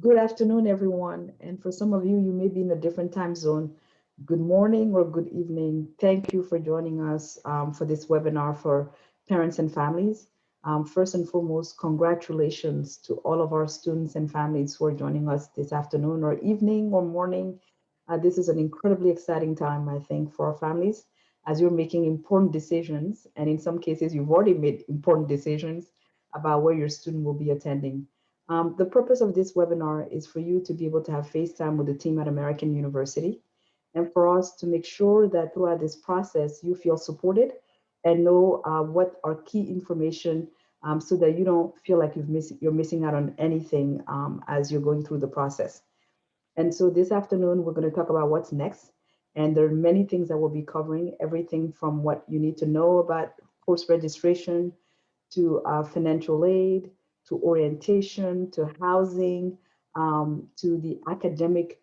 Good afternoon, everyone. And for some of you, you may be in a different time zone. Good morning or good evening. Thank you for joining us for this webinar for parents and families. First and foremost, congratulations to all of our students and families who are joining us this afternoon or evening or morning. This is an incredibly exciting time, I think, for our families as you're making important decisions. And in some cases, you've already made important decisions about where your student will be attending. The purpose of this webinar is for you to be able to have FaceTime with the team at American University and for us to make sure that throughout this process, you feel supported and know what are key information so that you don't feel like you're missing out on anything as you're going through the process. And so this afternoon, we're going to talk about what's next. And there are many things that we'll be covering, everything from what you need to know about course registration to financial aid, to orientation, to housing, to the academic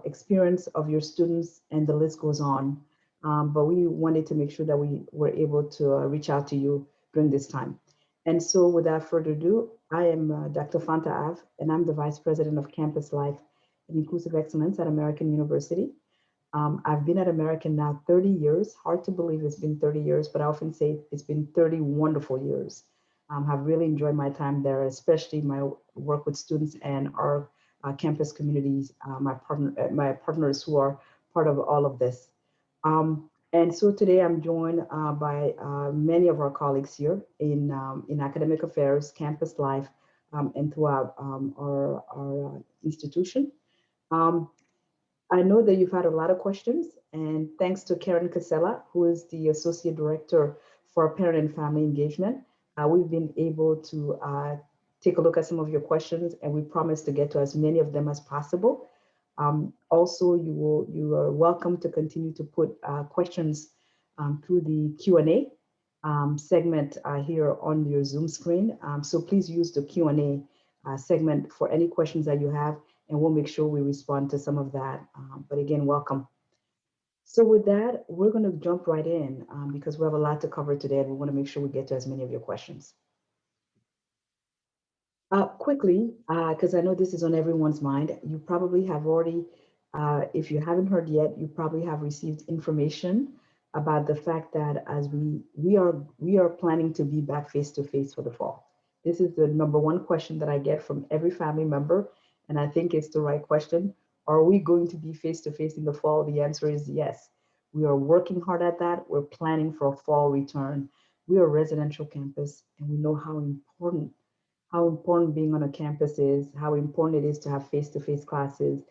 experience of your students, and the list goes on. But we wanted to make sure that we were able to reach out to you during this time. And so without further ado, I am Dr. Fanta Av, and I'm the Vice President of Campus Life and Inclusive Excellence at American University. I've been at American now 30 years. Hard to believe it's been 30 years, but I often say it's been 30 wonderful years. I've really enjoyed my time there, especially my work with students and our campus communities, my partners who are part of all of this. And so today I'm joined by many of our colleagues here in academic affairs, campus life, and throughout our institution. Um, I know that you've had a lot of questions, and thanks to Karyn Cassella, who is the Associate Director for Parent and Family Engagement, we've been able to take a look at some of your questions, and we promise to get to as many of them as possible. Also, you are welcome to continue to put questions through the Q&A segment here on your Zoom screen. So please use the Q&A segment for any questions that you have, and we'll make sure we respond to some of that. But again, welcome. So with that, we're going to jump right in because we have a lot to cover today, and we want to make sure we get to as many of your questions. Quickly, because I know this is on everyone's mind, you probably have already, if you haven't heard yet, you probably have received information about the fact that as we are planning to be back face to face for the fall. This is the number one question that I get from every family member, and I think it's the right question. Are we going to be face to face in the fall? The answer is yes. We are working hard at that. We're planning for a fall return. We are a residential campus, and we know how important being on a campus is, how important it is to have face-to-face classes,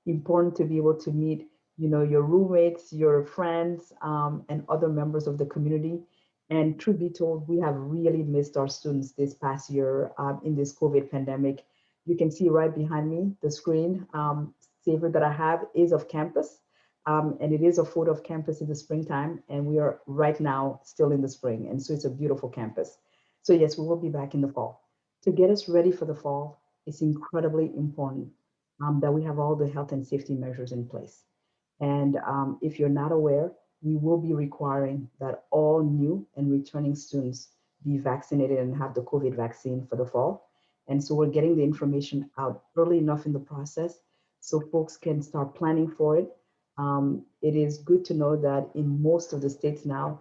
important to be able to meet, your roommates, your friends, and other members of the community. And truth be told, we have really missed our students this past year in this COVID pandemic. You can see right behind me, the screen saver that I have is of campus. And it is a photo of campus in the springtime. And we are right now still in the spring. And so it's a beautiful campus. So yes, we will be back in the fall. To get us ready for the fall, it's incredibly important that we have all the health and safety measures in place. And if you're not aware, we will be requiring that all new and returning students be vaccinated and have the COVID vaccine for the fall. And so we're getting the information out early enough in the process so folks can start planning for it. It is good to know that in most of the states now,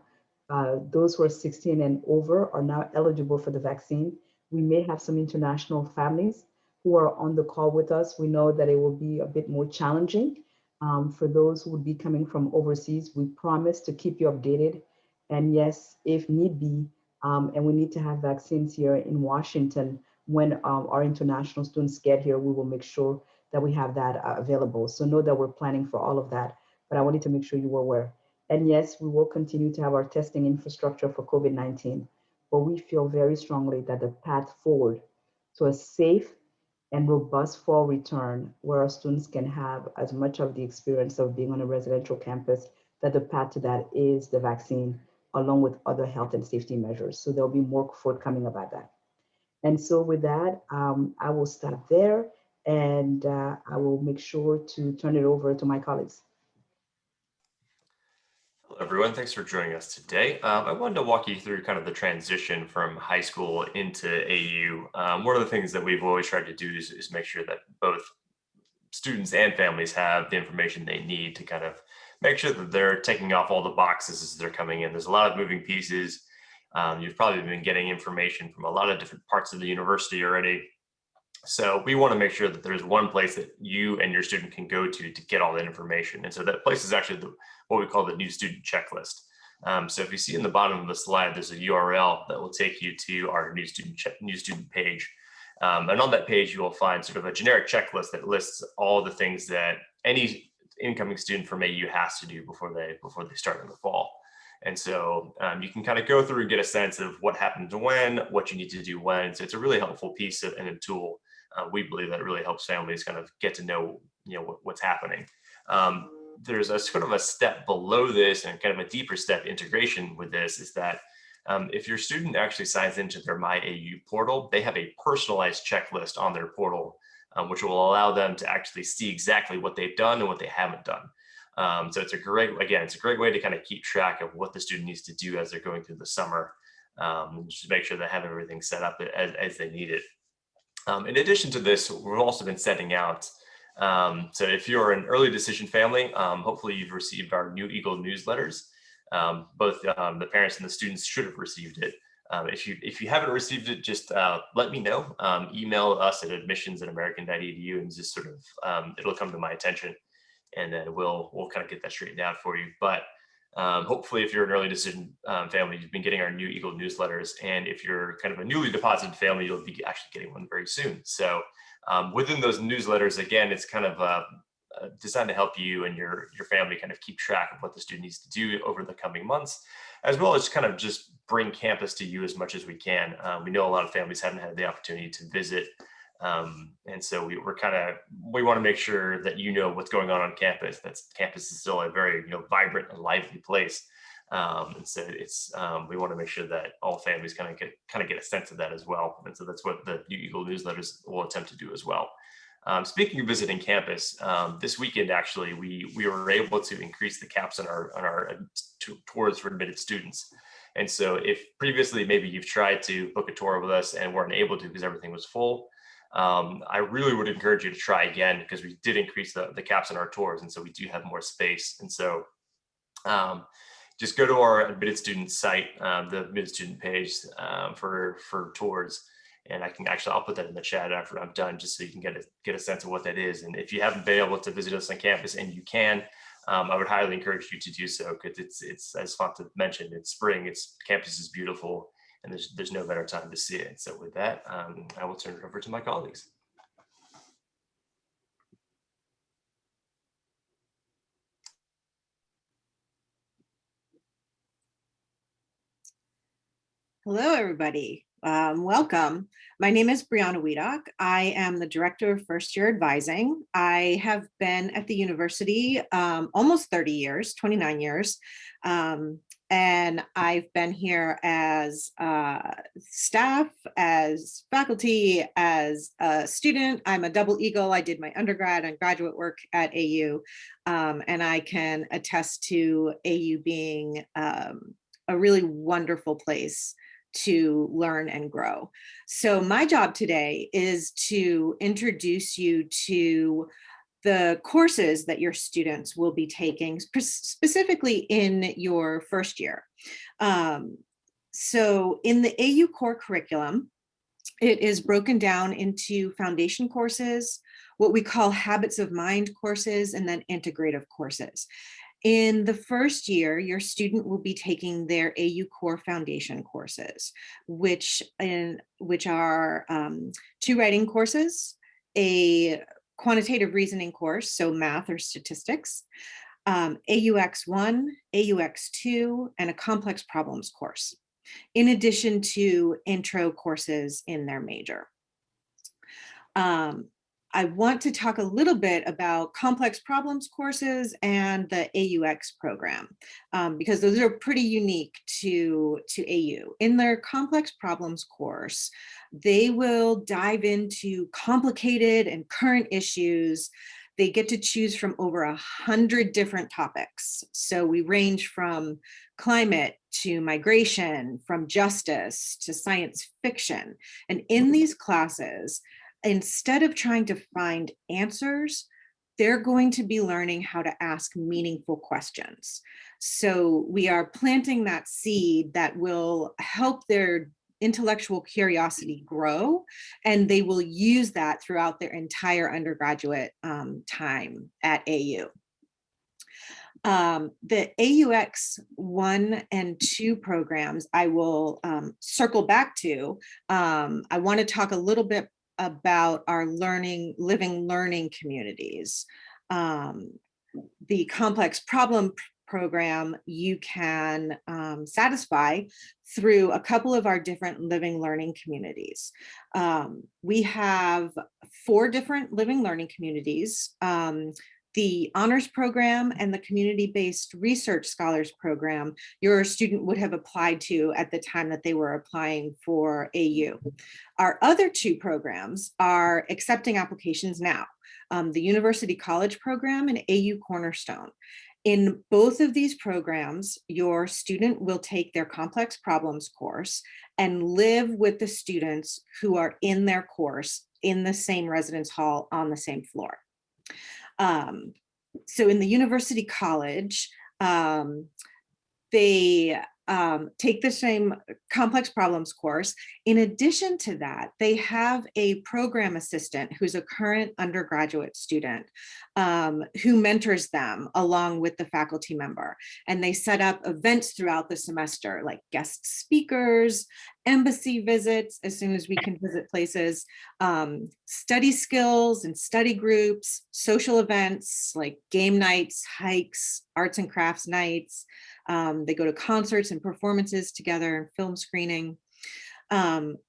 those who are 16 and over are now eligible for the vaccine. We may have some international families who are on the call with us. We know that it will be a bit more challenging for those who would be coming from overseas. We promise to keep you updated. And yes, if need be, and we need to have vaccines here in Washington when our international students get here, we will make sure that we have that available. So know that we're planning for all of that. But I wanted to make sure you were aware. And yes, we will continue to have our testing infrastructure for COVID-19, but we feel very strongly that the path forward to a safe and robust fall return where our students can have as much of the experience of being on a residential campus, that the path to that is the vaccine along with other health and safety measures. So there'll be more forthcoming about that. And so with that, I will stop there and I will make sure to turn it over to my colleagues. Hello, everyone. Thanks for joining us today. I wanted to walk you through kind of the transition from high school into AU. One of the things that we've always tried to do is make sure that both students and families have the information they need to kind of make sure that they're taking off all the boxes as they're coming in. There's a lot of moving pieces. You've probably been getting information from a lot of different parts of the university already. So we want to make sure that there's one place that you and your student can go to get all that information. And so that place is actually what we call the new student checklist. So if you see in the bottom of the slide, there's a URL that will take you to our new student page. And on that page, you will find sort of a generic checklist that lists all the things that any incoming student from AU has to do before they start in the fall. And so you can kind of go through and get a sense of what happens when, what you need to do when. So it's a really helpful piece and a tool. We believe that it really helps families kind of get to know, what's happening. There's a sort of a step below this and kind of a deeper step integration with this is that if your student actually signs into their My AU portal, they have a personalized checklist on their portal, which will allow them to actually see exactly what they've done and what they haven't done. So it's a great way to kind of keep track of what the student needs to do as they're going through the summer, just make sure they have everything set up as they need it. In addition to this, we've also been setting out, so if you're an early decision family, hopefully you've received our New Eagle newsletters. Both the parents and the students should have received it. If you haven't received it, just let me know. Email us at admissions@american.edu and just sort of, it'll come to my attention and then we'll kind of get that straightened out for you. But hopefully, if you're an early decision family, you've been getting our New Eagle newsletters. And if you're kind of a newly deposited family, you'll be actually getting one very soon. So within those newsletters, again, it's kind of designed to help you and your family kind of keep track of what the student needs to do over the coming months, as well as kind of just bring campus to you as much as we can. We know a lot of families haven't had the opportunity to visit. And so we want to make sure that you know what's going on campus. Campus is still a very vibrant and lively place, and so we want to make sure that all families kind of get a sense of that as well. And so that's what the New Eagle newsletters will attempt to do as well. Speaking of visiting campus, this weekend actually we were able to increase the caps on our tours for admitted students. And so if previously maybe you've tried to book a tour with us and weren't able to because everything was full, I really would encourage you to try again because we did increase the caps on our tours. And so we do have more space. And so just go to our admitted student site, the admitted student page for tours. And I'll put that in the chat after I'm done, just so you can get a sense of what that is. And if you haven't been able to visit us on campus and you can, I would highly encourage you to do so because it's as Fanta mentioned, it's spring, campus is beautiful. And there's no better time to see it. So with that, I will turn it over to my colleagues. Hello, everybody. Welcome. My name is Brianna Wiedock. I am the Director of First Year Advising. I have been at the university almost 30 years, 29 years. And I've been here as staff, as faculty, as a student. I'm a double eagle. I did my undergrad and graduate work at AU. And I can attest to AU being a really wonderful place to learn and grow. So my job today is to introduce you to the courses that your students will be taking specifically in your first year. So in the AU core curriculum, it is broken down into foundation courses, what we call habits of mind courses, and then integrative courses. In the first year, your student will be taking their AU Core Foundation courses, which are 2 writing courses, a quantitative reasoning course, so math or statistics, AUX1, AUX2, and a complex problems course, in addition to intro courses in their major. I want to talk a little bit about complex problems courses and the AUX program, because those are pretty unique to AU. In their complex problems course, they will dive into complicated and current issues They get to choose from over 100 different topics. So we range from climate to migration, from justice to science fiction. And in these classes, instead of trying to find answers, they're going to be learning how to ask meaningful questions. So we are planting that seed that will help their intellectual curiosity grow, and they will use that throughout their entire undergraduate time at AU. The AUX 1 and 2 programs, I will circle back to. I want to talk a little bit about our living learning communities. The complex problem program you can satisfy through a couple of our different living learning communities. We have 4 different living learning communities. The honors program and the community-based research scholars program, your student would have applied to at the time that they were applying for AU. Our other 2 programs are accepting applications now, the University College program and AU Cornerstone. In both of these programs, your student will take their complex problems course and live with the students who are in their course in the same residence hall on the same floor. So in the University College, they take the same complex problems course. In addition to that, they have a program assistant who's a current undergraduate student who mentors them along with the faculty member. And they set up events throughout the semester, like guest speakers, embassy visits, as soon as we can visit places, study skills and study groups, social events like game nights, hikes, arts and crafts nights. They go to concerts and performances together and film screening.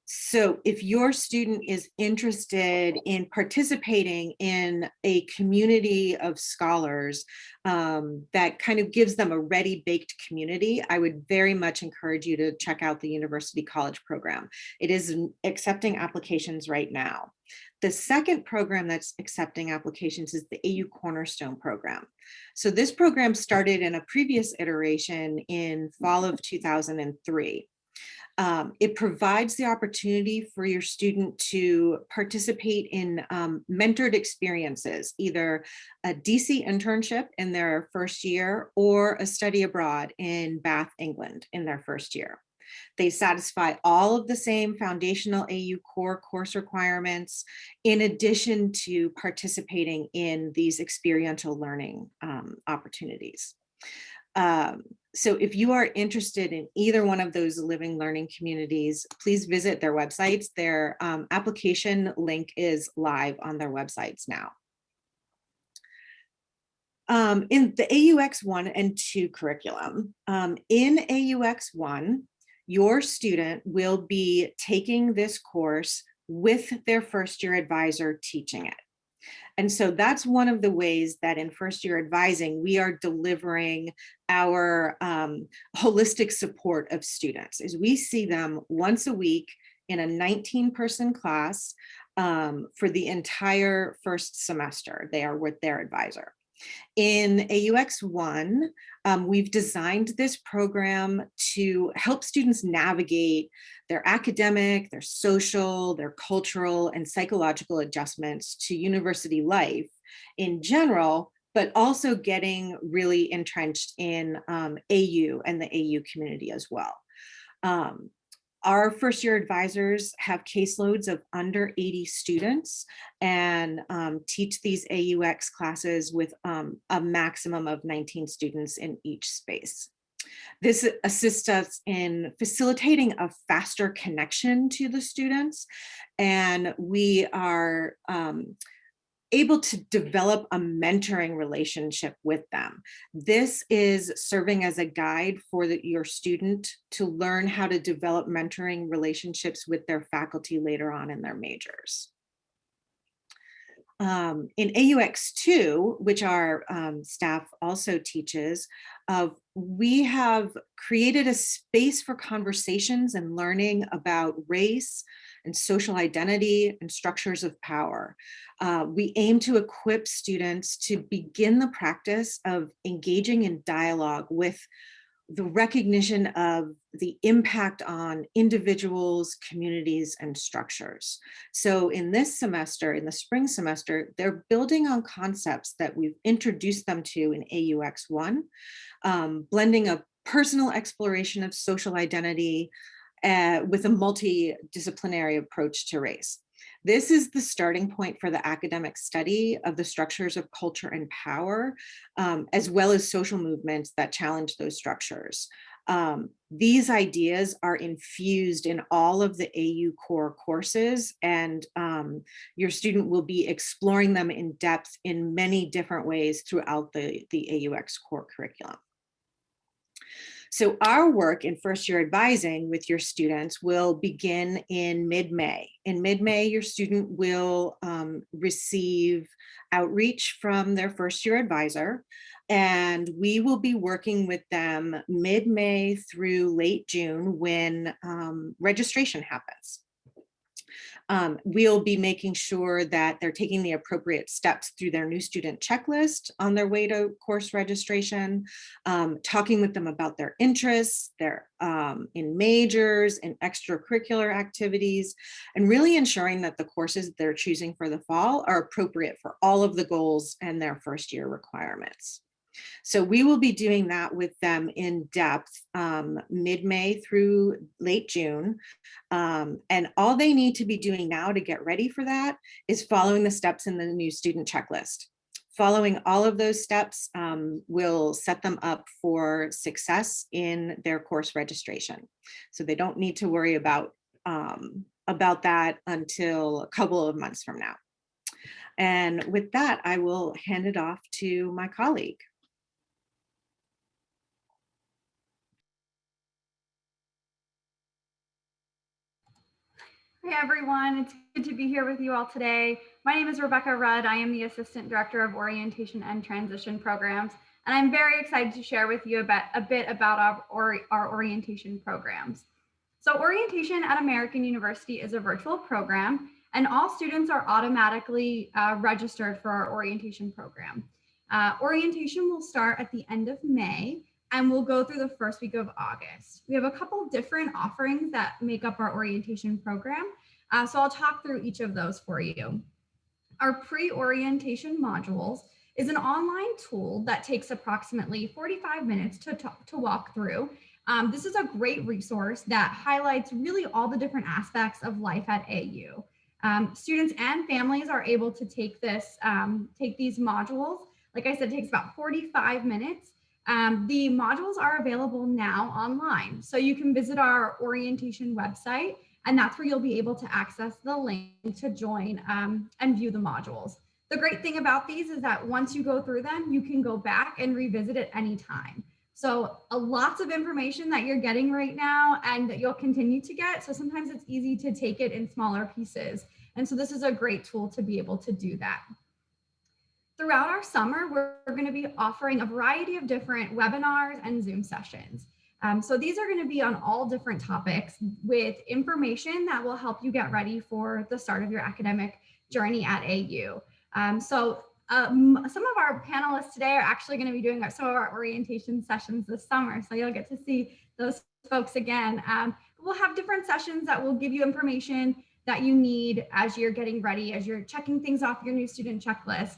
So if your student is interested in participating in a community of scholars that kind of gives them a ready-baked community, I would very much encourage you to check out the University College program. It is accepting applications right now. The second program that's accepting applications is the AU Cornerstone program. So this program started in a previous iteration in fall of 2003. It provides the opportunity for your student to participate in mentored experiences, either a DC internship in their first year or a study abroad in Bath, England in their first year. They satisfy all of the same foundational AU core course requirements, in addition to participating in these experiential learning opportunities. So if you are interested in either one of those living learning communities, please visit their websites. Their application link is live on their websites now. In the AUX 1 and 2 curriculum, in AUX 1, your student will be taking this course with their first year advisor teaching it. And so that's one of the ways that in first year advising, we are delivering our holistic support of students, is we see them once a week in a 19-person class for the entire first semester. They are with their advisor. In AUX 1, we've designed this program to help students navigate their academic, their social, their cultural, and psychological adjustments to university life in general, but also getting really entrenched in AU and the AU community as well. Our first year advisors have caseloads of under 80 students and teach these AUX classes with a maximum of 19 students in each space. This assists us in facilitating a faster connection to the students, and we are able to develop a mentoring relationship with them. This is serving as a guide for your student to learn how to develop mentoring relationships with their faculty later on in their majors. In AUX 2, which our staff also teaches, we have created a space for conversations and learning about race, and social identity and structures of power. We aim to equip students to begin the practice of engaging in dialogue with the recognition of the impact on individuals, communities, and structures. So in this semester, in the spring semester, they're building on concepts that we've introduced them to in AUX 1, blending a personal exploration of social identity with a multidisciplinary approach to race. This is the starting point for the academic study of the structures of culture and power, as well as social movements that challenge those structures. These ideas are infused in all of the AU core courses, and your student will be exploring them in depth in many different ways throughout the AUX core curriculum. So our work in first year advising with your students will begin in mid-May. In mid-May, your student will receive outreach from their first year advisor, and we will be working with them mid-May through late June when registration happens. We'll be making sure that they're taking the appropriate steps through their new student checklist on their way to course registration, talking with them about their interests, their in majors and extracurricular activities, and really ensuring that the courses they're choosing for the fall are appropriate for all of the goals and their first year requirements. So we will be doing that with them in depth mid-May through late June. And all they need to be doing now to get ready for that is following the steps in the new student checklist. Following all of those steps will set them up for success in their course registration. So they don't need to worry about that until a couple of months from now. And with that, I will hand it off to my colleague. Hey everyone, it's good to be here with you all today. My name is Rebecca Rudd. I am the Assistant Director of Orientation and Transition Programs, and I'm very excited to share with you a bit about our orientation programs. So orientation at American University is a virtual program, and all students are automatically registered for our orientation program. Orientation will start at the end of May, and we'll go through the first week of August. We have a couple different offerings that make up our orientation program. So I'll talk through each of those for you. Our pre-orientation modules is an online tool that takes approximately 45 minutes to walk through. This is a great resource that highlights really all the different aspects of life at AU. Students and families are able to take these modules. Like I said, it takes about 45 minutes. The modules are available now online. So you can visit our orientation website, and that's where you'll be able to access the link to join and view the modules. The great thing about these is that once you go through them, you can go back and revisit it anytime. So lots of information that you're getting right now and that you'll continue to get. So sometimes it's easy to take it in smaller pieces. And so this is a great tool to be able to do that. Throughout our summer, we're going to be offering a variety of different webinars and Zoom sessions. So these are going to be on all different topics with information that will help you get ready for the start of your academic journey at AU. Some of our panelists today are actually going to be doing some of our orientation sessions this summer. So you'll get to see those folks again. We'll have different sessions that will give you information that you need as you're getting ready, as you're checking things off your new student checklist.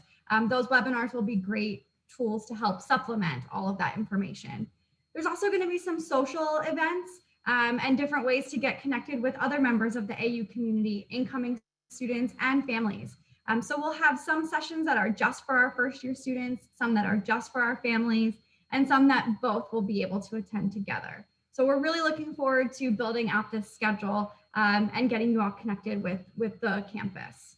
Those webinars will be great tools to help supplement all of that information. There's also going to be some social events and different ways to get connected with other members of the AU community, incoming students and families. So we'll have some sessions that are just for our first year students, some that are just for our families, and some that both will be able to attend together. So we're really looking forward to building out this schedule and getting you all connected with the campus.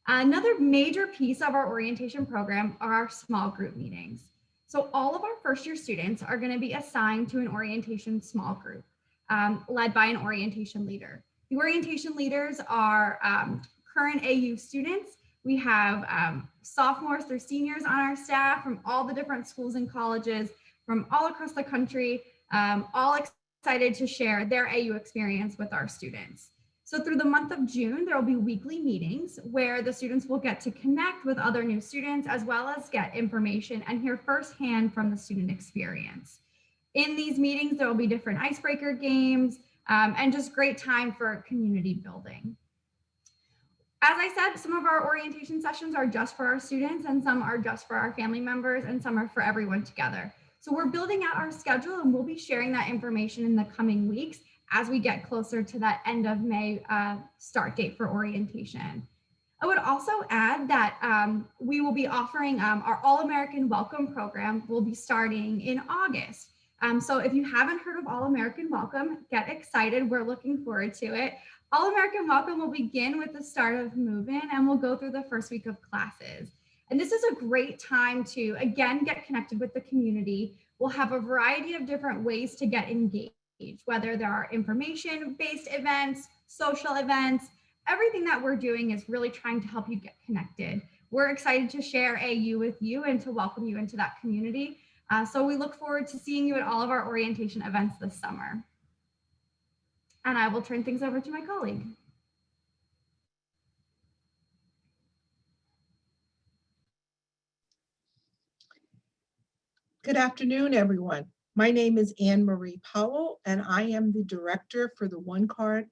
Another major piece of our orientation program are our small group meetings. So all of our first year students are going to be assigned to an orientation small group led by an orientation leader. The orientation leaders are current AU students. We have sophomores through seniors on our staff from all the different schools and colleges from all across the country, all excited to share their AU experience with our students. So through the month of June, there will be weekly meetings where the students will get to connect with other new students, as well as get information and hear firsthand from the student experience. In these meetings, there will be different icebreaker games and just great time for community building. As I said, some of our orientation sessions are just for our students and some are just for our family members and some are for everyone together. So we're building out our schedule and we'll be sharing that information in the coming weeks as we get closer to that end of May start date for orientation. I would also add that we will be offering our All-American Welcome program will be starting in August. So if you haven't heard of All-American Welcome, get excited. We're looking forward to it. All-American Welcome will begin with the start of move-in and we'll go through the first week of classes. And this is a great time to, again, get connected with the community. We'll have a variety of different ways to get engaged, whether there are information-based events, social events. Everything that we're doing is really trying to help you get connected. We're excited to share AU with you and to welcome you into that community. So we look forward to seeing you at all of our orientation events this summer. And I will turn things over to my colleague. Good afternoon, everyone. My name is Anne Marie Powell, and I am the director for the One Card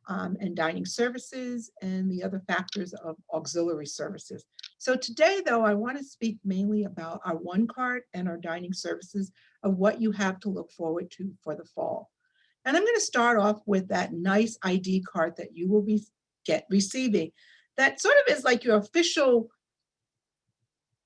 and dining services and the other factors of auxiliary services. So today, though, I want to speak mainly about our One Card and our dining services of what you have to look forward to for the fall. And I'm going to start off with that nice ID card that you will be receiving. That sort of is like your official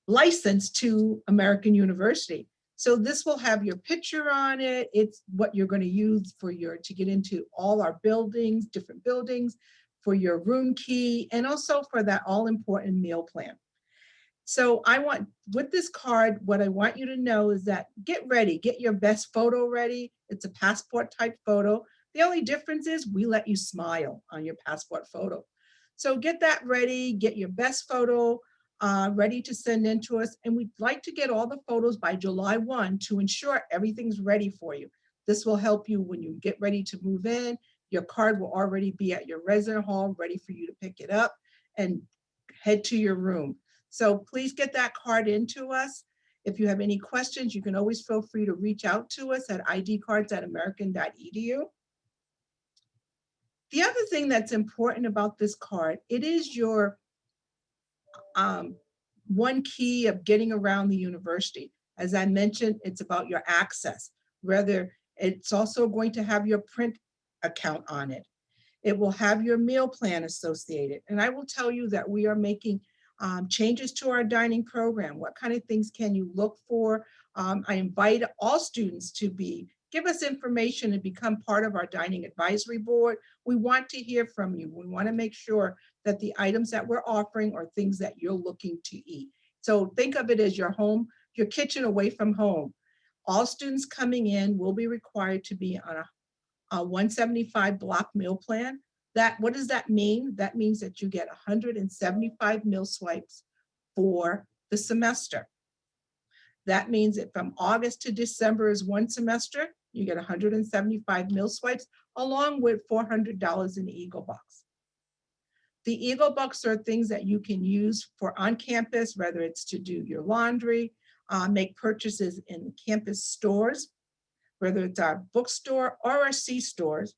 license to American University. So this will have your picture on it. It's what you're going to use for to get into all our buildings, different buildings, for your room key, and also for that all important meal plan. So with this card, what I want you to know is that get ready, get your best photo ready. It's a passport type photo. The only difference is we let you smile on your passport photo. So get that ready, get your best photo ready to send in to us. And we'd like to get all the photos by July 1 to ensure everything's ready for you. This will help you when you get ready to move in. Your card will already be at your resident hall, ready for you to pick it up and head to your room. So please get that card into us. If you have any questions, you can always feel free to reach out to us at idcards@american.edu. The other thing that's important about this card, it is your one key of getting around the university. As I mentioned, it's about your access. Whether it's also going to have your print account on it. It will have your meal plan associated. And I will tell you that we are making changes to our dining program. What kind of things can you look for? I invite all students to give us information and become part of our dining advisory board. We want to hear from you. We want to make sure that the items that we're offering are things that you're looking to eat. So think of it as your home, your kitchen away from home. All students coming in will be required to be on a 175 block meal plan. What does that mean? That means that you get 175 meal swipes for the semester. That means that from August to December is one semester, you get 175 meal swipes along with $400 in Eagle Bucks. The Eagle Bucks are things that you can use for on campus, whether it's to do your laundry, make purchases in campus stores, whether it's our bookstore or our C-stores.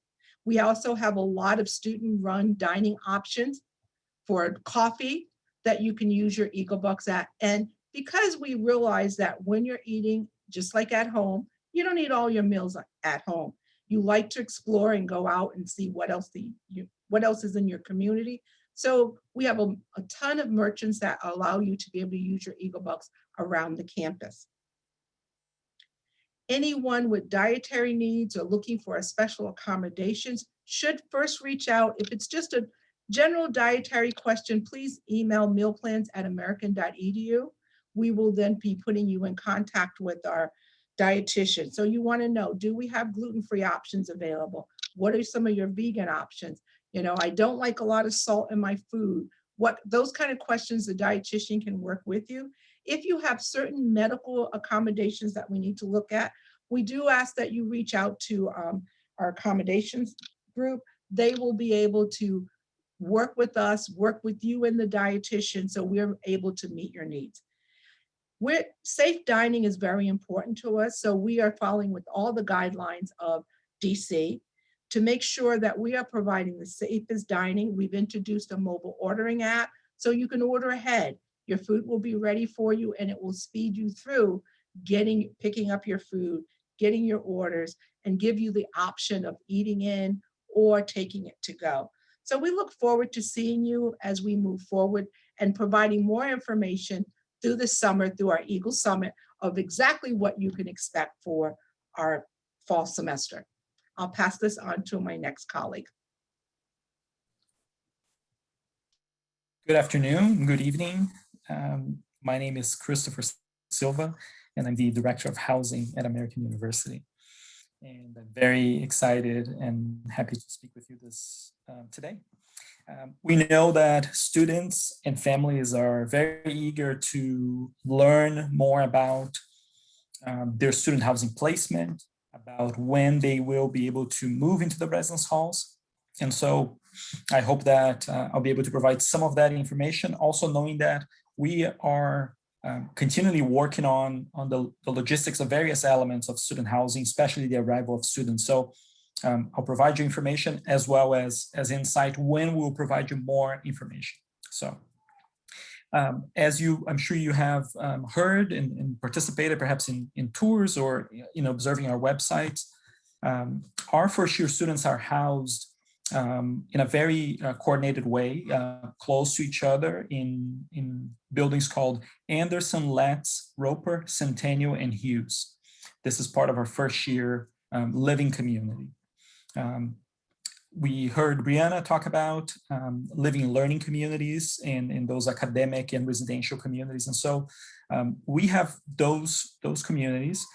We also have a lot of student-run dining options for coffee that you can use your Eagle Bucks at. And because we realize that when you're eating, just like at home, you don't eat all your meals at home. You like to explore and go out and see what else is in your community. So we have a ton of merchants that allow you to be able to use your Eagle Bucks around the campus. Anyone with dietary needs or looking for a special accommodations should first reach out. If it's just a general dietary question, please email mealplans@american.edu. We will then be putting you in contact with our dietitian. So you want to know, do we have gluten-free options available? What are some of your vegan options? I don't like a lot of salt in my food. Those kind of questions, the dietitian can work with you. If you have certain medical accommodations that we need to look at, we do ask that you reach out to our accommodations group. they will be able to work with us, work with you and the dietitian, so we're able to meet your needs. Safe dining is very important to us, so we are following with all the guidelines of DC to make sure that we are providing the safest dining. We've introduced a mobile ordering app, so you can order ahead. Your food will be ready for you, and it will speed you through picking up your food, getting your orders, and give you the option of eating in or taking it to go. So we look forward to seeing you as we move forward and providing more information through the summer, through our Eagle Summit, of exactly what you can expect for our fall semester. I'll pass this on to my next colleague. Good afternoon, good evening. My name is Christopher Silva, and I'm the Director of Housing at American University. And I'm very excited and happy to speak with you today. We know that students and families are very eager to learn more about their student housing placement, about when they will be able to move into the residence halls. And so I hope that I'll be able to provide some of that information, also knowing that we are continually working on the logistics of various elements of student housing, especially the arrival of students. So I'll provide you information as well as insight when we'll provide you more information. So as I'm sure you have heard and participated perhaps in tours or observing our website, our first year students are housed in a very coordinated way, close to each other in buildings called Anderson, Letts, Roper, Centennial, and Hughes. This is part of our first year living community. We heard Brianna talk about living and learning communities in those academic and residential communities. And so we have those communities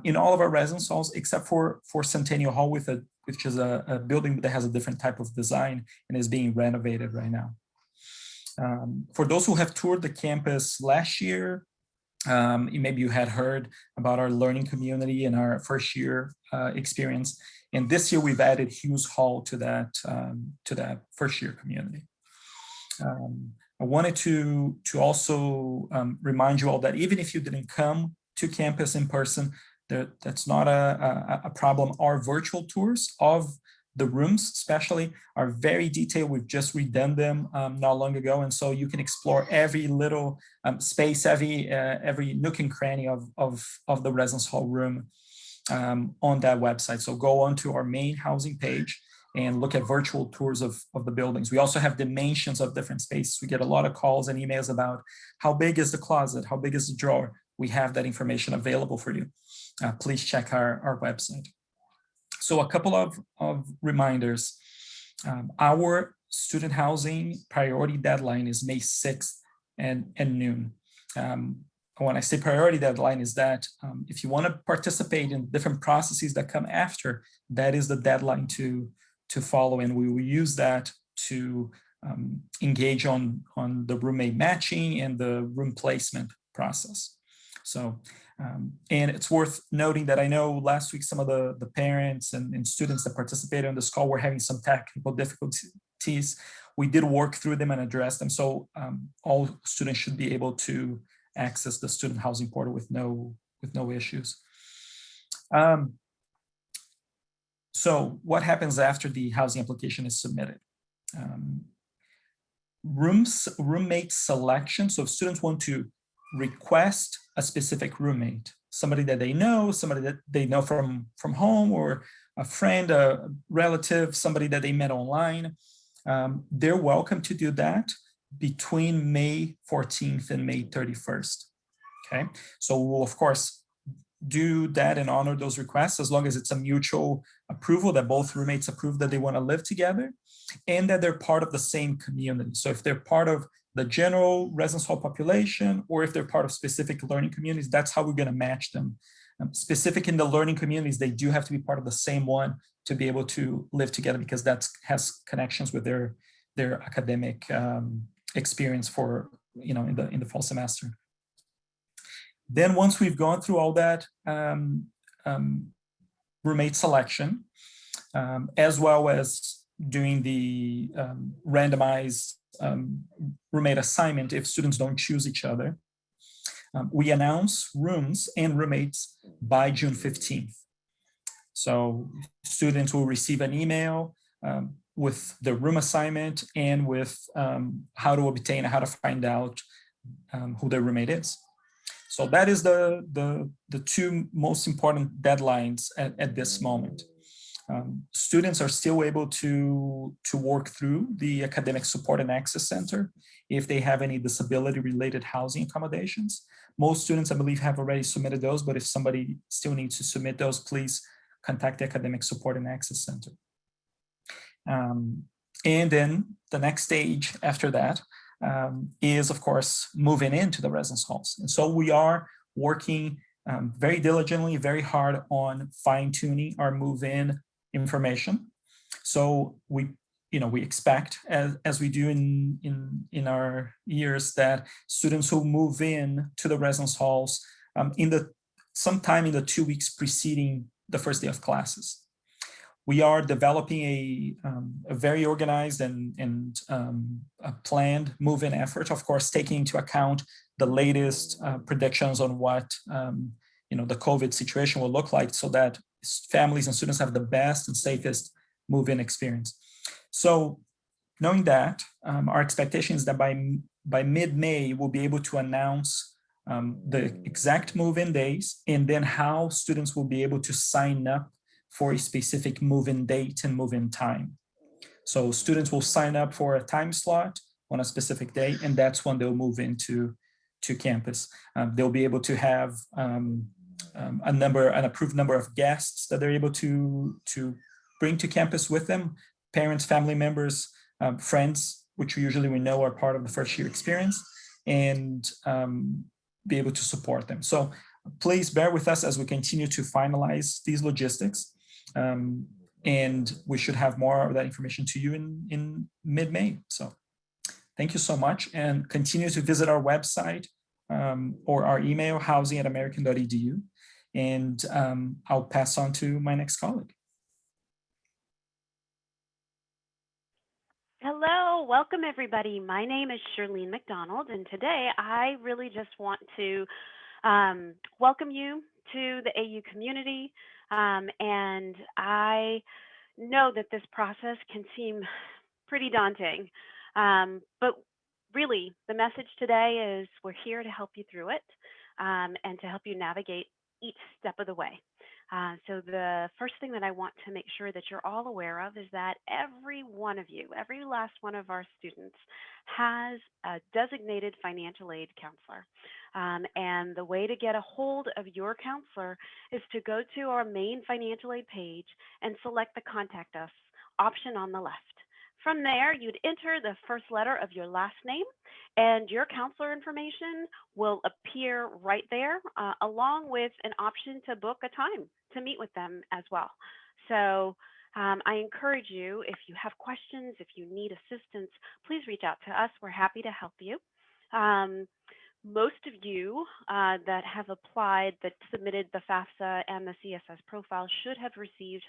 in all of our residence halls, except for Centennial Hall, which is a building that has a different type of design and is being renovated right now. For those who have toured the campus last year, maybe you had heard about our learning community and our first year experience. And this year we've added Hughes Hall to that first year community. I wanted to also remind you all that even if you didn't come to campus in person, that's not a problem. Our virtual tours of the rooms especially are very detailed. We've just redone them not long ago. And so you can explore every little space, every nook and cranny of the residence hall room on that website. So go onto our main housing page and look at virtual tours of the buildings. We also have dimensions of different spaces. We get a lot of calls and emails about how big is the closet, how big is the drawer. We have that information available for you. Please check our website. So a couple of reminders. Our student housing priority deadline is May 6th and noon. When I say priority deadline is that if you want to participate in different processes that come after, that is the deadline to follow, and we will use that to engage on the roommate matching and the room placement process. So, and it's worth noting that I know last week some of the parents and students that participated on this call were having some technical difficulties. We did work through them and address them. So all students should be able to access the student housing portal with no issues. So what happens after the housing application is submitted? Roommate selection. So if students want to request a specific roommate, somebody that they know from home, or a friend, a relative, somebody that they met online, they're welcome to do that between May 14th and May 31st. Okay, so we'll of course do that and honor those requests as long as it's a mutual approval, that both roommates approve that they want to live together and that they're part of the same community. So if they're part of the general residence hall population, or if they're part of specific learning communities, that's how we're going to match them. Specific in the learning communities, they do have to be part of the same one to be able to live together, because that has connections with their academic experience for, in the fall semester. Then once we've gone through all that roommate selection, as well as doing the randomized roommate assignment if students don't choose each other. We announce rooms and roommates by June 15th. So students will receive an email with the room assignment and with how to obtain, how to find out who their roommate is. So that is the two most important deadlines at this moment. Students are still able to work through the Academic Support and Access Center if they have any disability-related housing accommodations. Most students, I believe, have already submitted those, but if somebody still needs to submit those, please contact the Academic Support and Access Center. And then the next stage after that is, of course, moving into the residence halls. And so we are working very diligently, very hard on fine-tuning our move-in information. So we expect, as we do in our years, that students who move in to the residence halls sometime in the 2 weeks preceding the first day of classes. We are developing a very organized and a planned move-in effort, of course, taking into account the latest predictions on what the COVID situation will look like, so that families and students have the best and safest move-in experience. So knowing that, our expectation is that by mid-May, we'll be able to announce the exact move-in days and then how students will be able to sign up for a specific move-in date and move-in time. So students will sign up for a time slot on a specific day, and that's when they'll move into campus. They'll be able to have an approved number of guests that they're able to bring to campus with them, parents, family members, friends, which usually we know are part of the first year experience, and be able to support them. So please bear with us as we continue to finalize these logistics. And we should have more of that information to you in mid-May. So thank you so much, and continue to visit our website or our email, housing@american.edu. And I'll pass on to my next colleague. Hello, welcome everybody. My name is Shirleyne McDonald, and today I really just want to welcome you to the AU community. And I know that this process can seem pretty daunting, but really the message today is we're here to help you through it and to help you navigate each step of the way. So the first thing that I want to make sure that you're all aware of is that every one of you, every last one of our students has a designated financial aid counselor. And the way to get a hold of your counselor is to go to our main financial aid page and select the Contact Us option on the left. From there, you'd enter the first letter of your last name, and your counselor information will appear right there, along with an option to book a time to meet with them as well. So I encourage you, if you have questions, if you need assistance, please reach out to us. We're happy to help you. Most of you that have applied, that submitted the FAFSA and the CSS profile, should have received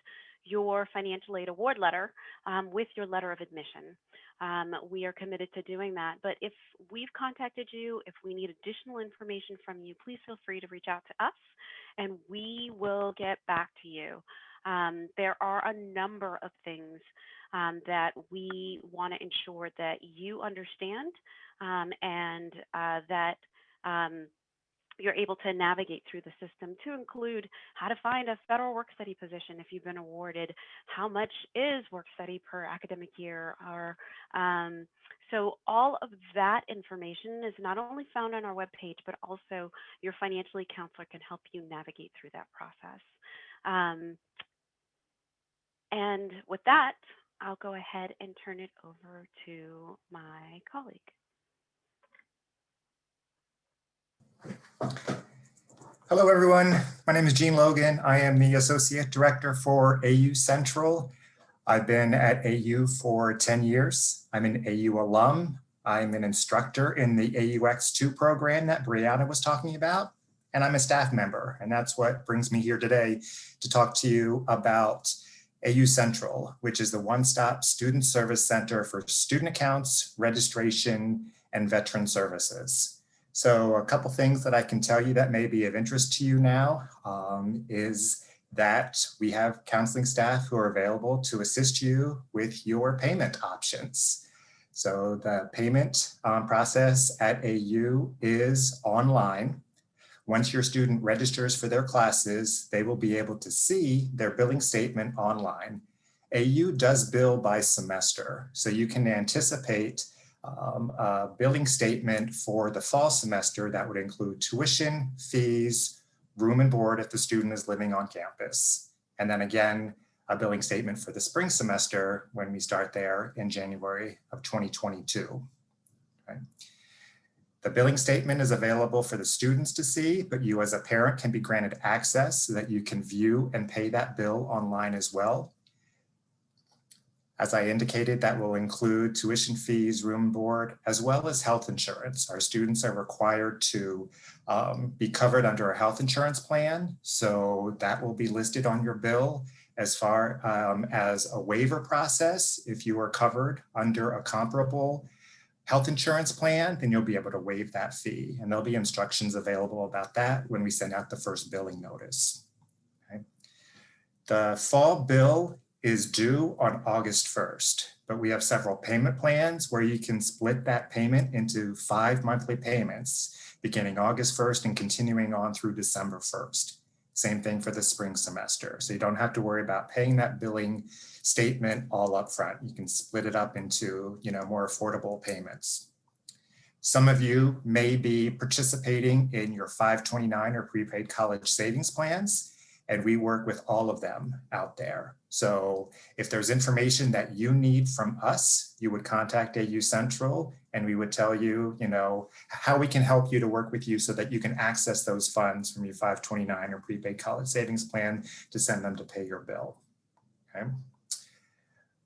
your financial aid award letter with your letter of admission. We are committed to doing that. But if we've contacted you, if we need additional information from you, please feel free to reach out to us and we will get back to you. There are a number of things that we want to ensure that you understand and that you're able to navigate through the system, to include how to find a federal work study position if you've been awarded, how much is work study per academic year, or so all of that information is not only found on our webpage, but also your financial aid counselor can help you navigate through that process. And with that, I'll go ahead and turn it over to my colleague. Hello, everyone. My name is Gene Logan. I am the Associate Director for AU Central. I've been at AU for 10 years. I'm an AU alum. I'm an instructor in the AUX2 program that Brianna was talking about, and I'm a staff member. And that's what brings me here today to talk to you about AU Central, which is the one-stop student service center for student accounts, registration, and veteran services. So a couple things that I can tell you that may be of interest to you now is that we have counseling staff who are available to assist you with your payment options. So the payment process at AU is online. Once your student registers for their classes, they will be able to see their billing statement online. AU does bill by semester, so you can anticipate a billing statement for the fall semester that would include tuition, fees, room and board if the student is living on campus. And then again, a billing statement for the spring semester when we start there in January of 2022. Okay. The billing statement is available for the students to see, but you as a parent can be granted access so that you can view and pay that bill online as well. As I indicated, that will include tuition fees, room and board, as well as health insurance. Our students are required to be covered under a health insurance plan. So that will be listed on your bill as far as a waiver process. If you are covered under a comparable health insurance plan, then you'll be able to waive that fee. And there'll be instructions available about that when we send out the first billing notice. Okay. The fall bill is due on August 1st, but we have several payment plans where you can split that payment into 5 monthly payments beginning August 1st and continuing on through December 1st. Same thing for the spring semester. So you don't have to worry about paying that billing statement all up front. You can split it up into, more affordable payments. Some of you may be participating in your 529 or prepaid college savings plans, and we work with all of them out there. So if there's information that you need from us, you would contact AU Central and we would tell you, how we can help you to work with you so that you can access those funds from your 529 or prepaid college savings plan to send them to pay your bill. Okay.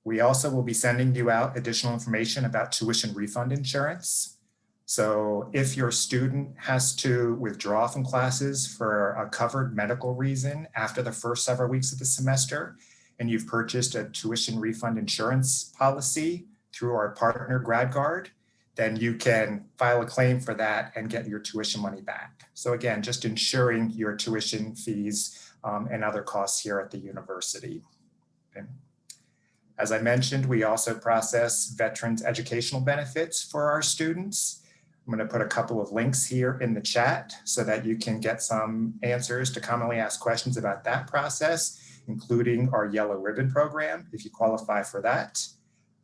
We also will be sending you out additional information about tuition refund insurance. So if your student has to withdraw from classes for a covered medical reason after the first several weeks of the semester, and you've purchased a tuition refund insurance policy through our partner GradGuard, then you can file a claim for that and get your tuition money back. So again, just ensuring your tuition fees and other costs here at the university. Okay. As I mentioned, we also process veterans educational benefits for our students. I'm going to put a couple of links here in the chat so that you can get some answers to commonly asked questions about that process, including our Yellow Ribbon program, if you qualify for that.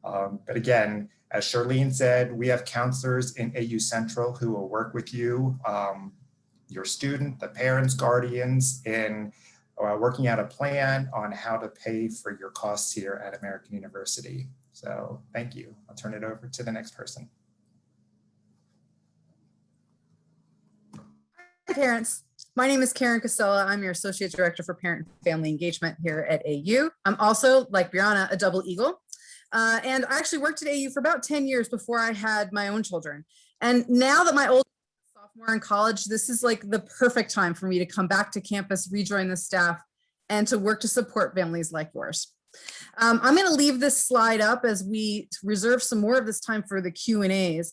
But again, as Shirleyne said, we have counselors in AU Central who will work with you, your student, the parents, guardians, in working out a plan on how to pay for your costs here at American University. So thank you. I'll turn it over to the next person. Hi parents, my name is Karyn Cassella. I'm your Associate Director for Parent and Family Engagement here at AU. I'm also, like Brianna, a double eagle. And I actually worked at AU for about 10 years before I had my own children. And now that my oldest is a sophomore in college, this is like the perfect time for me to come back to campus, rejoin the staff, and to work to support families like yours. I'm going to leave this slide up as we reserve some more of this time for the Q&As.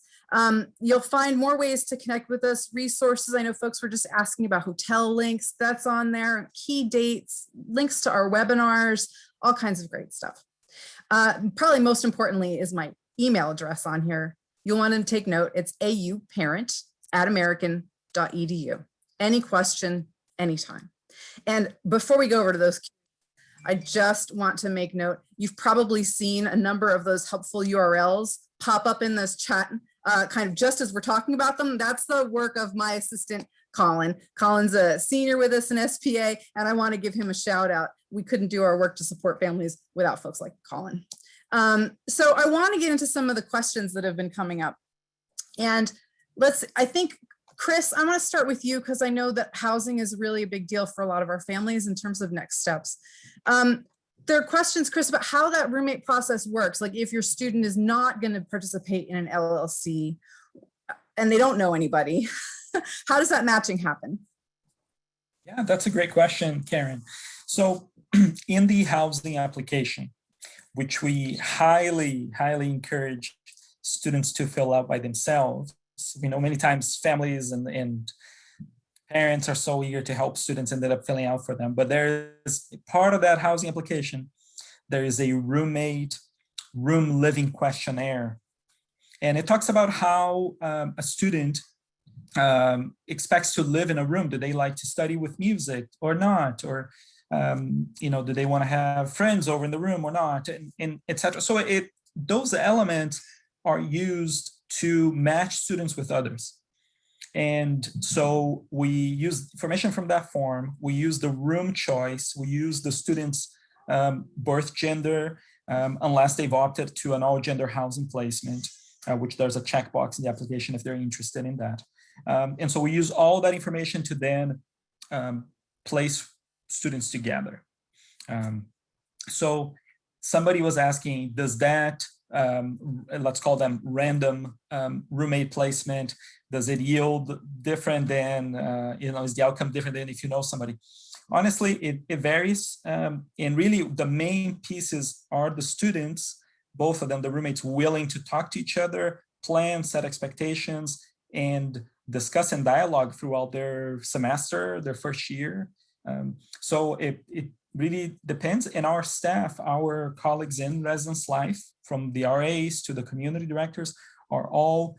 You'll find more ways to connect with us, resources. I know folks were just asking about hotel links. That's on there, key dates, links to our webinars, all kinds of great stuff. Probably most importantly is my email address on here. You'll want to take note. It's auparent@american.edu. Any question, anytime. And before we go over to those, I just want to make note, you've probably seen a number of those helpful URLs pop up in this chat, kind of just as we're talking about them. That's the work of my assistant, Colin. Colin's a senior with us in SPA, and I want to give him a shout out. We couldn't do our work to support families without folks like Colin. So I want to get into some of the questions that have been coming up. And I think, Chris, I want to start with you because I know that housing is really a big deal for a lot of our families in terms of next steps. There are questions, Chris, about how that roommate process works. Like if your student is not going to participate in an LLC and they don't know anybody, how does that matching happen? Yeah, that's a great question, Karyn. So in the housing application, which we highly encourage students to fill out by themselves. Many times families and parents are so eager to help students, ended up filling out for them. But there's part of that housing application, there is a roommate room living questionnaire. And it talks about how a student expects to live in a room. Do they like to study with music or not? Or, do they want to have friends over in the room or not? And etc. So those elements are used to match students with others. And so we use information from that form. We use the room choice. We use the student's birth gender, unless they've opted to an all gender housing placement, which there's a checkbox in the application if they're interested in that. And so we use all that information to then place students together. So somebody was asking, does that, let's call them random roommate placement, does it yield different than, is the outcome different than if you know somebody? Honestly, it varies. And really the main pieces are the students, both of them, the roommates, willing to talk to each other, plan, set expectations, and discuss and dialogue throughout their semester, their first year. So it really depends. And our staff, our colleagues in residence life, from the RAs to the community directors, are all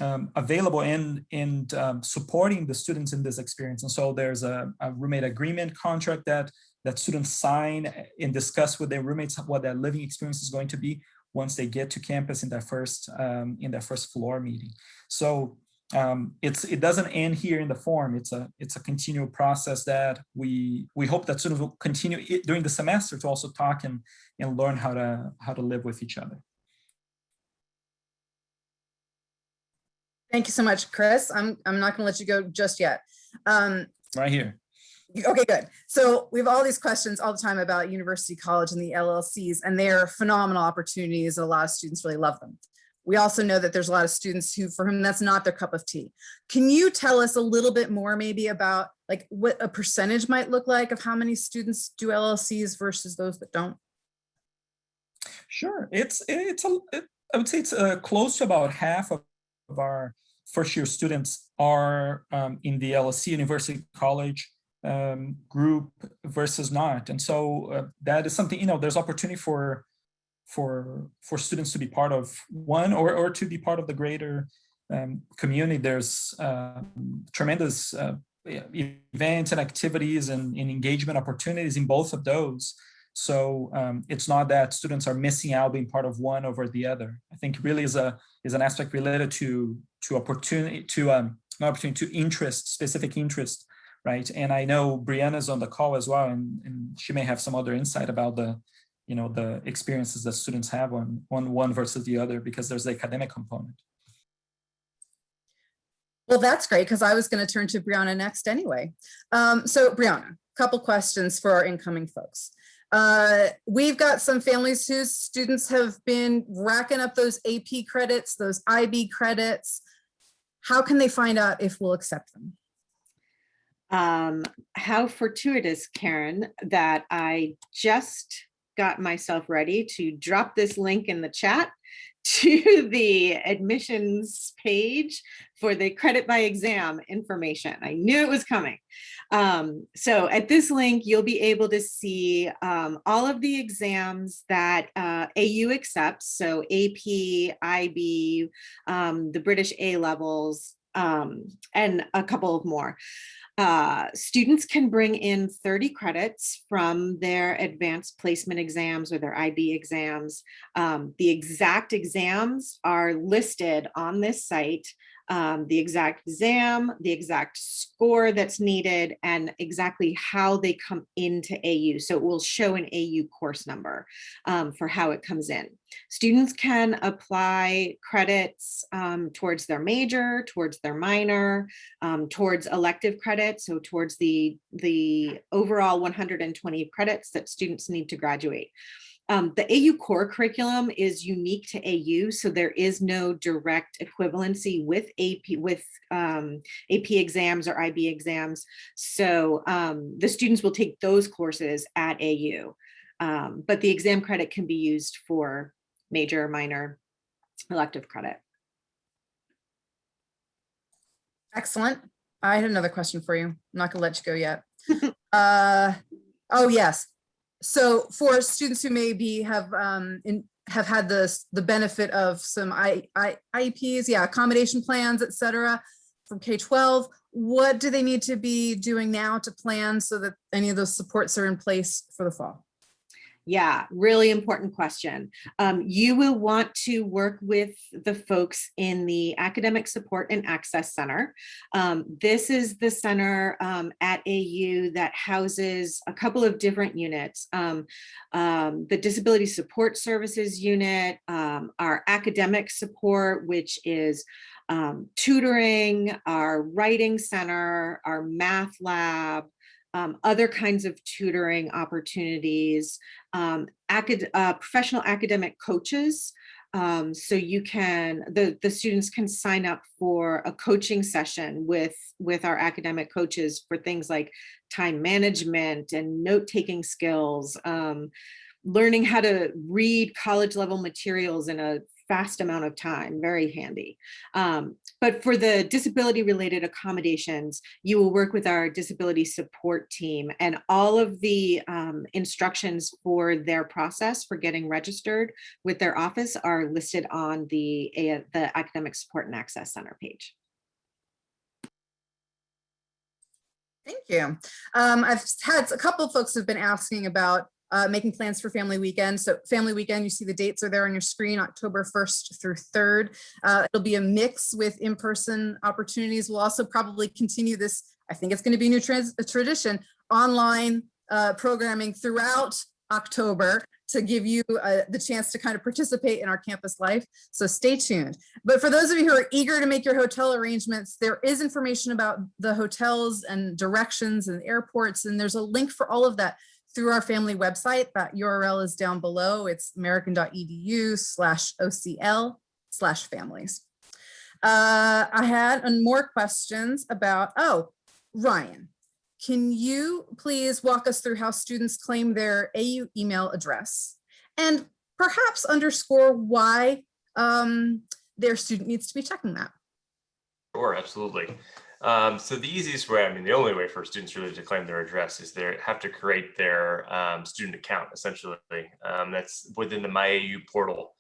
available and supporting the students in this experience. And so there's a roommate agreement contract that students sign and discuss with their roommates what their living experience is going to be once they get to campus in their first floor meeting. So it doesn't end here in the form. It's a continual process that we hope that students will continue during the semester to also talk and learn how to live with each other. Thank you so much, Chris. I'm not going to let you go just yet. Right here. Okay, good. So we have all these questions all the time about university college and the LLCs, and they're phenomenal opportunities. A lot of students really love them. We also know that there's a lot of students for whom that's not their cup of tea. Can you tell us a little bit more maybe about like what a percentage might look like of how many students do LLCs versus those that don't? Sure. I would say it's close to about half of our first year students are in the LLC university college group versus not. And so that is something, there's opportunity for students to be part of one or to be part of the greater community. There's tremendous events and activities and engagement opportunities in both of those. So it's not that students are missing out being part of one over the other. I think really is an aspect related to opportunity, to interest, specific interest, right? And I know Brianna's on the call as well, and she may have some other insight about the experiences that students have on one versus the other, because there's the academic component. Well, that's great, because I was going to turn to Brianna next anyway. So Brianna, a couple questions for our incoming folks. We've got some families whose students have been racking up those AP credits, those IB credits. How can they find out if we'll accept them? How fortuitous, Karyn, that I just got myself ready to drop this link in the chat to the admissions page for the credit by exam information. I knew it was coming. So at this link, you'll be able to see all of the exams that AU accepts. So AP, IB, the British A levels, and a couple of more. Students can bring in 30 credits from their advanced placement exams or their IB exams. The exact exams are listed on this site, the exact exam, the exact score that's needed, and exactly how they come into AU. So it will show an AU course number for how it comes in. Students can apply credits towards their major, towards their minor, towards elective credits, so towards the overall 120 credits that students need to graduate. The AU core curriculum is unique to AU, so there is no direct equivalency with AP exams or IB exams. So the students will take those courses at AU, but the exam credit can be used for major or minor elective credit. Excellent. I had another question for you. I'm not gonna let you go yet. Oh yes. So for students who maybe have had the benefit of some IEPs, yeah, accommodation plans, et cetera, from K-12, what do they need to be doing now to plan so that any of those supports are in place for the fall? Yeah, really important question. You will want to work with the folks in the Academic Support and Access Center. This is the center at AU that houses a couple of different units. The Disability Support Services unit, our academic support, which is tutoring, our writing center, our math lab, other kinds of tutoring opportunities, professional academic coaches. So you can, the students can sign up for a coaching session with our academic coaches for things like time management and note-taking skills, learning how to read college level materials in a fast amount of time, very handy. But for the disability related accommodations, you will work with our disability support team, and all of the instructions for their process for getting registered with their office are listed on the Academic Support and Access Center page. Thank you. I've had a couple of folks who've been asking about making plans for family weekend. So family weekend, you see the dates are there on your screen, October 1st through 3rd. It'll be a mix with in-person opportunities. We'll also probably continue this, I think it's going to be a new tradition, online programming throughout October to give you the chance to kind of participate in our campus life. So stay tuned. But for those of you who are eager to make your hotel arrangements, there is information about the hotels and directions and airports, and there's a link for all of that through our family website. That URL is down below. It's american.edu/OCL/families. I had more questions about, Ryan, can you please walk us through how students claim their AU email address and perhaps underscore why their student needs to be checking that? Sure, absolutely. So the easiest way, the only way for students really to claim their address is they have to create their student account, essentially. That's within the MyAU portal.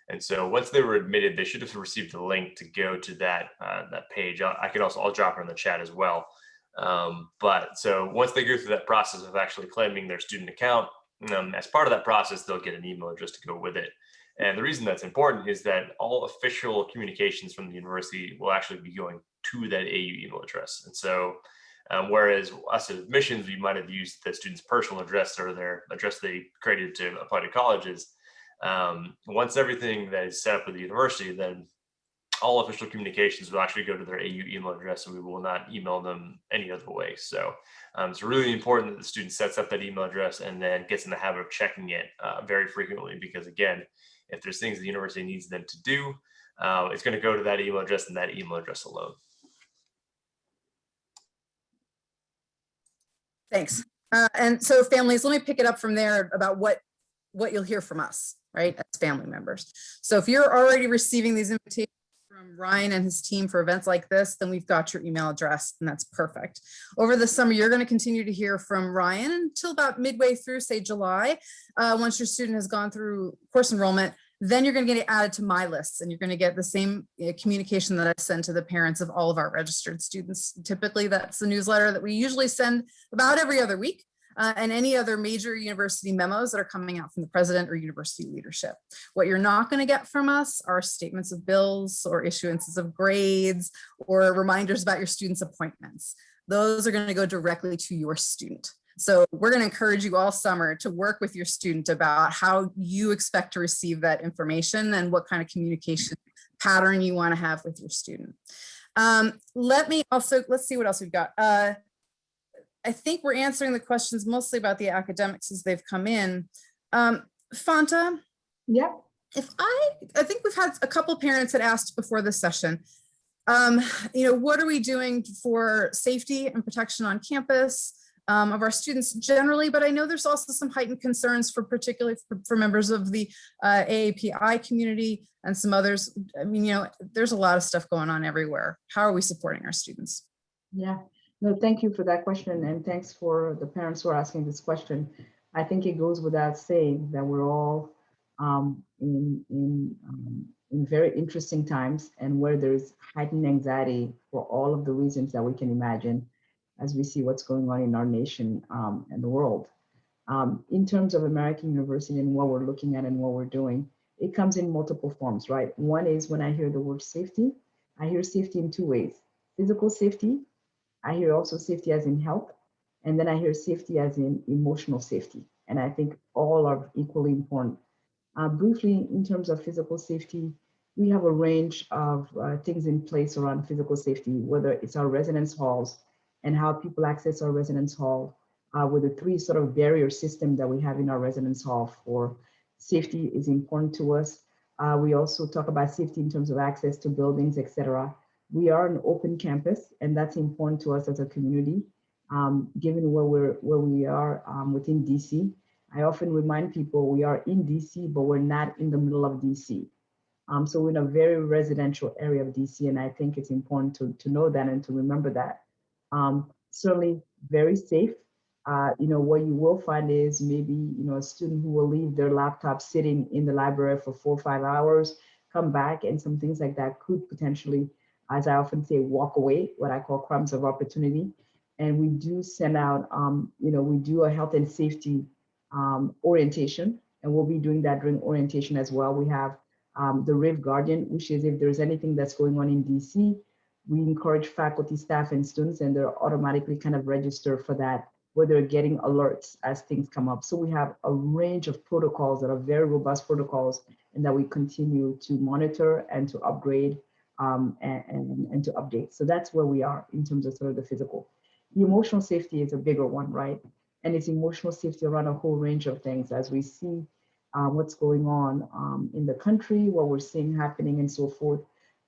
And so once they were admitted, they should have received a link to go to that page. I'll drop it in the chat as well. But so once they go through that process of actually claiming their student account, as part of that process, they'll get an email address to go with it. And the reason that's important is that all official communications from the university will actually be going to that AU email address. And so whereas us at admissions, we might have used the student's personal address or their address they created to apply to colleges, once everything that is set up with the university, then all official communications will actually go to their AU email address, and we will not email them any other way. So it's really important that the student sets up that email address and then gets in the habit of checking it very frequently, because again, if there's things the university needs them to do, it's going to go to that email address and that email address alone. Thanks. And so families, let me pick it up from there about what you'll hear from us, right, as family members. So if you're already receiving these invitations from Ryan and his team for events like this, then we've got your email address, and that's perfect. Over the summer, you're going to continue to hear from Ryan until about midway through, say July. Once your student has gone through course enrollment, then you're going to get added to my lists, and you're going to get the same communication that I send to the parents of all of our registered students. Typically, that's the newsletter that we usually send about every other week, and any other major university memos that are coming out from the president or university leadership. What you're not going to get from us are statements of bills or issuances of grades or reminders about your students' appointments. Those are going to go directly to your student. So we're going to encourage you all summer to work with your student about how you expect to receive that information and what kind of communication pattern you want to have with your student. Let's see what else we've got. I think we're answering the questions mostly about the academics as they've come in. Fanta, Yeah. I think we've had a couple parents that asked before this session, what are we doing for safety and protection on campus of our students generally, but I know there's also some heightened concerns for particularly for members of the AAPI community and some others. I mean, there's a lot of stuff going on everywhere. How are we supporting our students? Yeah, no, thank you for that question. And thanks for the parents who are asking this question. I think it goes without saying that we're all in very interesting times and where there's heightened anxiety for all of the reasons that we can imagine as we see what's going on in our nation and the world. In terms of American University and what we're looking at and what we're doing, it comes in multiple forms, right? One is when I hear the word safety, I hear safety in two ways: physical safety. I hear also safety as in health, and then I hear safety as in emotional safety. And I think all are equally important. Briefly, in terms of physical safety, we have a range of things in place around physical safety, whether it's our residence halls and how people access our residence hall, with the three sort of barrier system that we have in our residence hall for safety is important to us. We also talk about safety in terms of access to buildings, et cetera. We are an open campus, and that's important to us as a community, given where we are within DC. I often remind people we are in DC, but we're not in the middle of DC. So we're in a very residential area of DC, and I think it's important to know that and to remember that. Certainly very safe. What you will find is maybe, a student who will leave their laptop sitting in the library for 4 or 5 hours, come back, and some things like that could potentially, as I often say, walk away, what I call crumbs of opportunity. And we do send out, we do a health and safety orientation, and we'll be doing that during orientation as well. We have the Rave Guardian, which is if there's anything that's going on in DC, we encourage faculty, staff, and students, and they're automatically kind of registered for that, where they're getting alerts as things come up. So we have a range of protocols that are very robust protocols, and that we continue to monitor and to upgrade and to update. So that's where we are in terms of sort of the physical. The emotional safety is a bigger one, right? And it's emotional safety around a whole range of things as we see what's going on in the country, what we're seeing happening and so forth.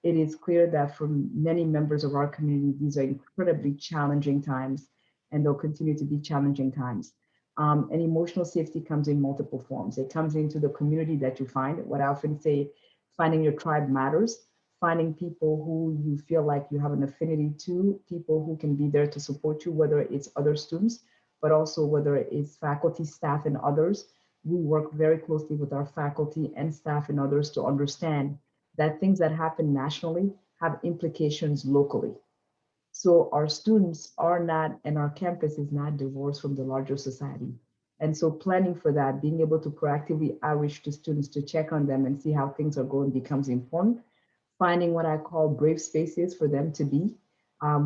It is clear that for many members of our community, these are incredibly challenging times, and they'll continue to be challenging times. And emotional safety comes in multiple forms. It comes into the community that you find. What I often say, finding your tribe matters. Finding people who you feel like you have an affinity to, people who can be there to support you, whether it's other students, but also whether it's faculty, staff, and others. We work very closely with our faculty and staff and others to understand that things that happen nationally have implications locally. So our students are not, and our campus is not divorced from the larger society. And so planning for that, being able to proactively outreach to students to check on them and see how things are going becomes important. Finding what I call brave spaces for them to be,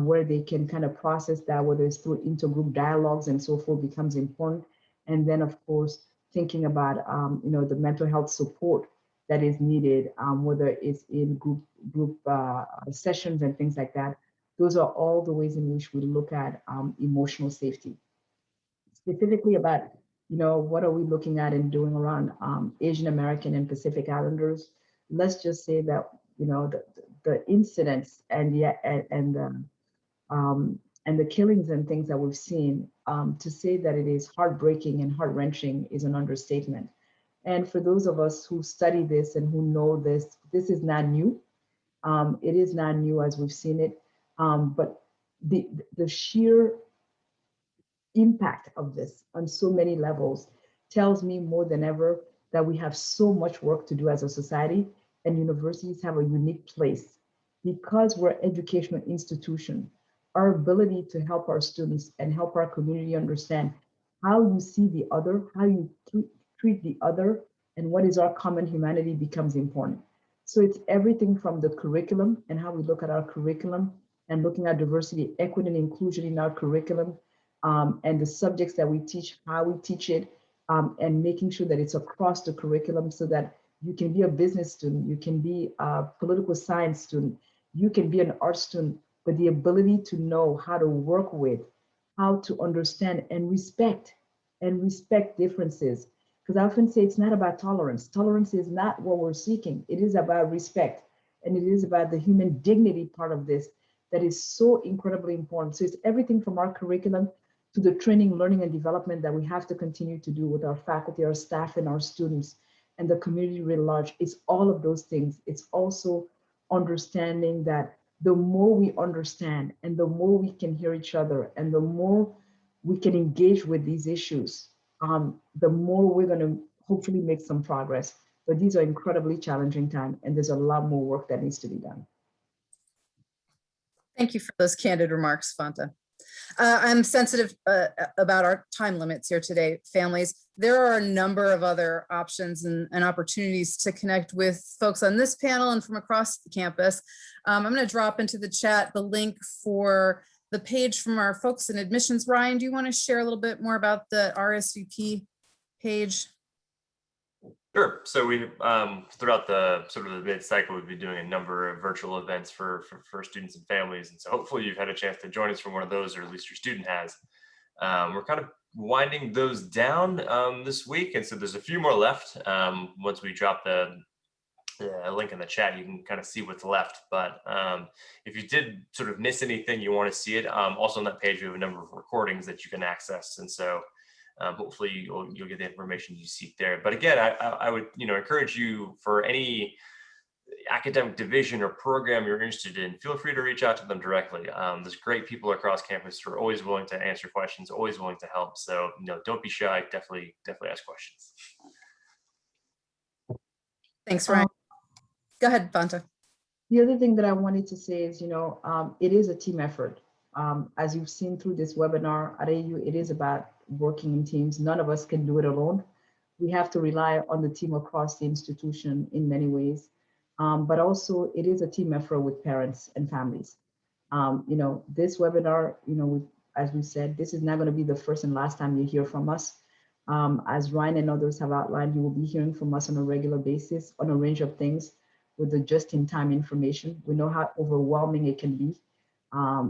where they can kind of process that, whether it's through intergroup dialogues and so forth, becomes important. And then, of course, thinking about the mental health support that is needed, whether it's in group sessions and things like that. Those are all the ways in which we look at emotional safety. Specifically about, what are we looking at and doing around Asian American and Pacific Islanders? Let's just say that, the incidents and the killings and things that we've seen, to say that it is heartbreaking and heart-wrenching is an understatement. And for those of us who study this and who know this, this is not new. It is not new as we've seen it, but the sheer impact of this on so many levels tells me more than ever that we have so much work to do as a society, and universities have a unique place because we're an educational institution. Our ability to help our students and help our community understand how you see the other, how you treat the other, and what is our common humanity becomes important. So it's everything from the curriculum and how we look at our curriculum and looking at diversity, equity, and inclusion in our curriculum, and the subjects that we teach, how we teach it, and making sure that it's across the curriculum so that you can be a business student, you can be a political science student, you can be an art student, but the ability to know how to work with, how to understand and respect differences, Because I often say it's not about tolerance. Tolerance is not what we're seeking. It is about respect. And it is about the human dignity part of this that is so incredibly important. So it's everything from our curriculum to the training, learning, and development that we have to continue to do with our faculty, our staff, and our students, and the community writ large. It's all of those things. It's also understanding that the more we understand and the more we can hear each other and the more we can engage with these issues, the more we're going to hopefully make some progress. But these are incredibly challenging times, and there's a lot more work that needs to be done. Thank you for those candid remarks, Fanta. I'm sensitive about our time limits here today, families. There are a number of other options and opportunities to connect with folks on this panel and from across the campus. I'm going to drop into the chat the link for the page from our folks in admissions. Ryan, do you want to share a little bit more about the RSVP page? Sure. So we, throughout the sort of the mid-cycle, we've been doing a number of virtual events for students and families. And so hopefully you've had a chance to join us for one of those, or at least your student has. We're kind of winding those down this week. And so there's a few more left. Once we drop the link in the chat, you can kind of see what's left. But if you did sort of miss anything, you want to see it, also on that page, we have a number of recordings that you can access. And so hopefully you'll get the information you seek there. But again, I would encourage you, for any academic division or program you're interested in, feel free to reach out to them directly. There's great people across campus who are always willing to answer questions, always willing to help. So don't be shy. Definitely ask questions. Thanks, Ryan. Go ahead, Fanta. The other thing that I wanted to say is, it is a team effort. As you've seen through this webinar at AU, it is about working in teams. None of us can do it alone. We have to rely on the team across the institution in many ways. But also it is a team effort with parents and families. This webinar, as we said, this is not going to be the first and last time you hear from us. As Ryan and others have outlined, you will be hearing from us on a regular basis on a range of things with the just-in-time information. We know how overwhelming it can be.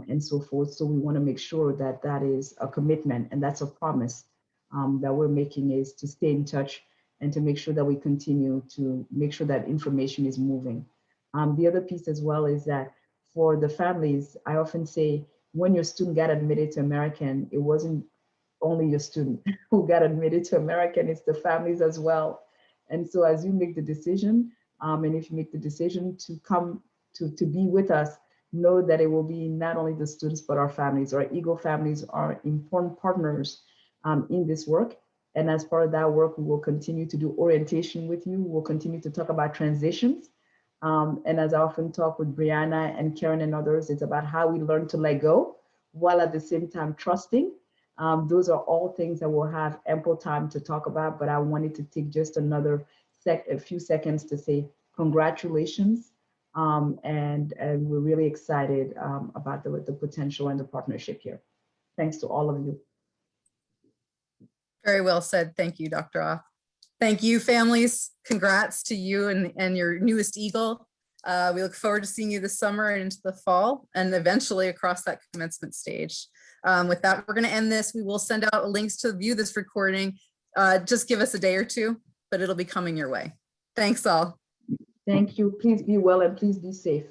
And so forth. So we want to make sure that that is a commitment, and that's a promise that we're making, is to stay in touch and to make sure that we continue to make sure that information is moving. The other piece as well is that for the families, I often say, when your student got admitted to American, it wasn't only your student who got admitted to American, it's the families as well. And so as you make the decision, and if you make the decision to come to be with us, know that it will be not only the students, but our families. Our EAGLE families are important partners in this work. And as part of that work, we will continue to do orientation with you. We'll continue to talk about transitions. And as I often talk with Brianna and Karyn and others, it's about how we learn to let go while at the same time trusting. Those are all things that we'll have ample time to talk about, but I wanted to take just a few seconds to say congratulations. And we're really excited about the potential and the partnership here. Thanks to all of you. Very well said. Thank you, Dr. Off. Thank you, families. Congrats to you and your newest Eagle. We look forward to seeing you this summer and into the fall, and eventually across that commencement stage. With that, we're going to end this. We will send out links to view this recording. Just give us a day or two, but it'll be coming your way. Thanks all. Thank you. Please be well and please be safe.